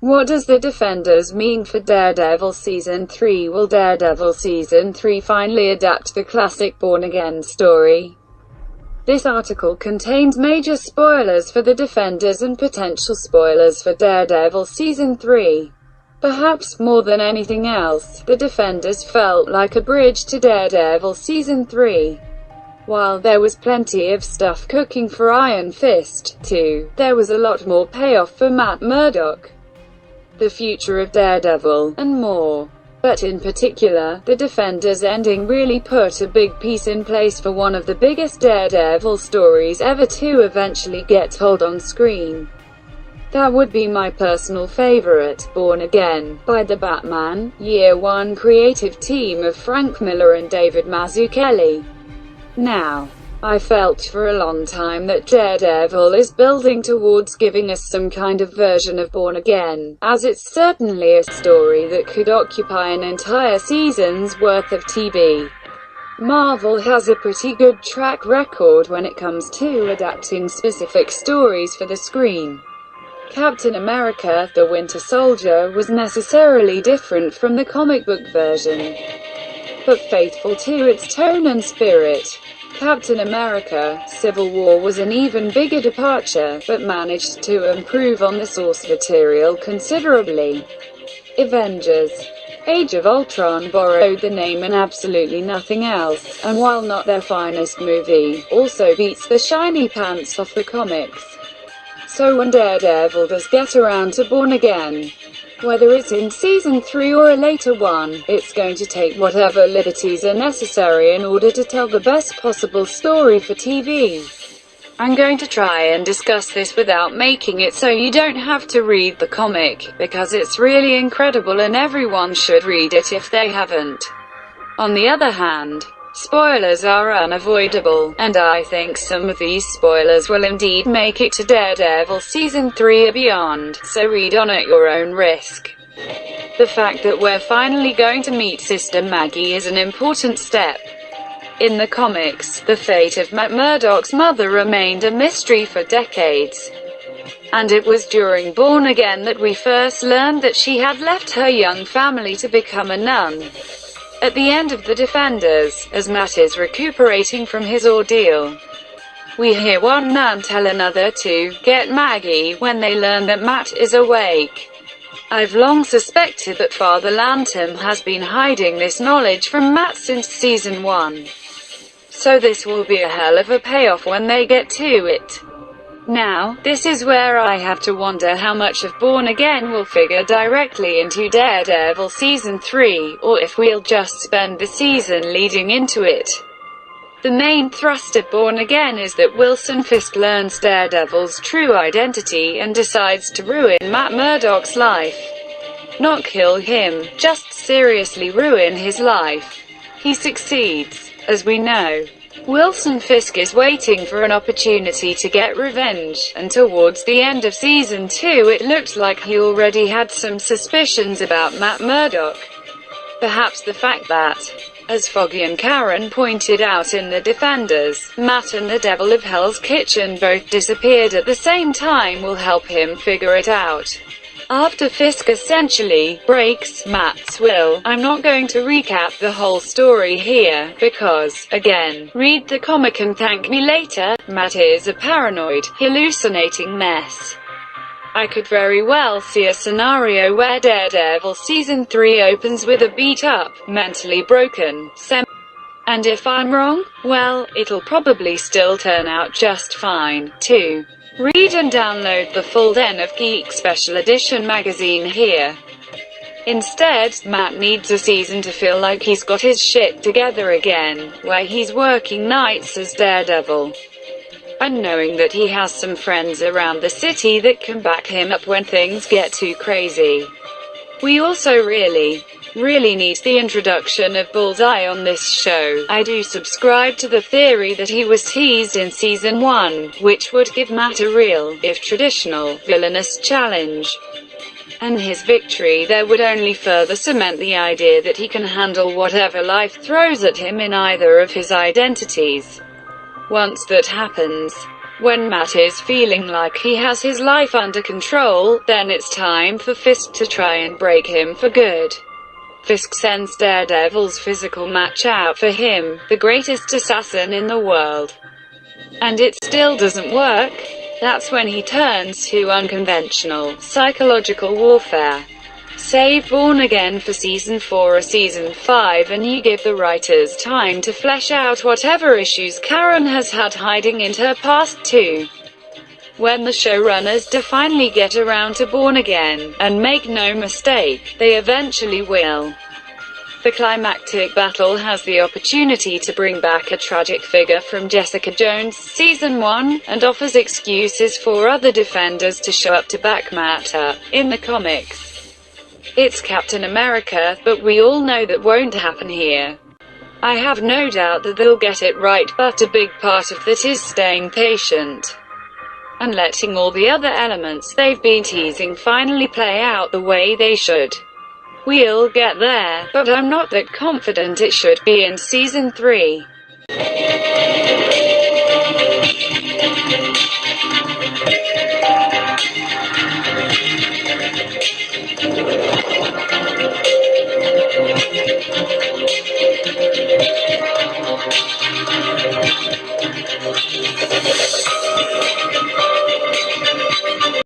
What does the Defenders mean for Daredevil Season 3? Will Daredevil Season 3 finally adapt the classic Born Again story? This article contains major spoilers for the Defenders and potential spoilers for Daredevil Season 3. Perhaps more than anything else, the Defenders felt like a bridge to Daredevil Season 3. While there was plenty of stuff cooking for Iron Fist 2, there was a lot more payoff for Matt Murdock, the future of Daredevil, and more. But in particular, the Defenders ending really put a big piece in place for one of the biggest Daredevil stories ever to eventually get told on screen. That would be my personal favorite, Born Again, by the Batman Year One creative team of Frank Miller and David Mazzucchelli. Now, I felt for a long time that Daredevil is building towards giving us some kind of version of Born Again, as it's certainly a story that could occupy an entire season's worth of TV. Marvel has a pretty good track record when it comes to adapting specific stories for the screen. Captain America: The Winter Soldier was necessarily different from the comic book version, but faithful to its tone and spirit. Captain America: Civil War was an even bigger departure, but managed to improve on the source material considerably. Avengers: Age of Ultron borrowed the name and absolutely nothing else, and while not their finest movie, also beats the shiny pants off the comics. So when Daredevil does get around to Born Again, whether it's in Season 3 or a later one, it's going to take whatever liberties are necessary in order to tell the best possible story for TV. I'm going to try and discuss this without making it so you don't have to read the comic, because it's really incredible and everyone should read it if they haven't. On the other hand, spoilers are unavoidable, and I think some of these spoilers will indeed make it to Daredevil Season 3 or beyond, so read on at your own risk. The fact that we're finally going to meet Sister Maggie is an important step. In the comics, the fate of Matt Murdock's mother remained a mystery for decades. And it was during Born Again that we first learned that she had left her young family to become a nun. At the end of The Defenders, as Matt is recuperating from his ordeal, we hear one nun tell another to get Maggie when they learn that Matt is awake. I've long suspected that Father Lantom has been hiding this knowledge from Matt since Season 1. So this will be a hell of a payoff when they get to it. Now, this is where I have to wonder how much of Born Again will figure directly into Daredevil Season 3, or if we'll just spend the season leading into it. The main thrust of Born Again is that Wilson Fisk learns Daredevil's true identity and decides to ruin Matt Murdock's life. Not kill him, just seriously ruin his life. He succeeds. As we know, Wilson Fisk is waiting for an opportunity to get revenge, and towards the end of Season 2 it looked like he already had some suspicions about Matt Murdock. Perhaps the fact that, as Foggy and Karen pointed out in The Defenders, Matt and the Devil of Hell's Kitchen both disappeared at the same time will help him figure it out. After Fisk essentially breaks Matt's will, I'm not going to recap the whole story here, because, again, read the comic and thank me later. Matt is a paranoid, hallucinating mess. I could very well see a scenario where Daredevil Season 3 opens with a beat-up, mentally broken, and if I'm wrong, well, it'll probably still turn out just fine, too. Read and download the full Den of Geek Special Edition magazine here. Instead, Matt needs a season to feel like he's got his shit together again, where he's working nights as Daredevil, and knowing that he has some friends around the city that can back him up when things get too crazy. We also really need the introduction of Bullseye on this show. I do subscribe to the theory that he was teased in Season 1, which would give Matt a real, if traditional, villainous challenge. And his victory there would only further cement the idea that he can handle whatever life throws at him in either of his identities. Once that happens, When Matt is feeling like he has his life under control, then it's time for Fisk to try and break him for good. Fisk sends Daredevil's physical match out for him, the greatest assassin in the world. And it still doesn't work. That's when he turns to unconventional, psychological warfare. Save Born Again for Season 4 or Season 5 and you give the writers time to flesh out whatever issues Karen has had hiding in her past too. When the showrunners do finally get around to Born Again, and make no mistake, they eventually will. The climactic battle has the opportunity to bring back a tragic figure from Jessica Jones' Season 1, and offers excuses for other defenders to show up to back Matt up. In the comics, it's Captain America, but we all know that won't happen here. I have no doubt that they'll get it right, but a big part of that is staying patient. And letting all the other elements they've been teasing finally play out the way they should. We'll get there, but I'm not that confident it should be in Season 3.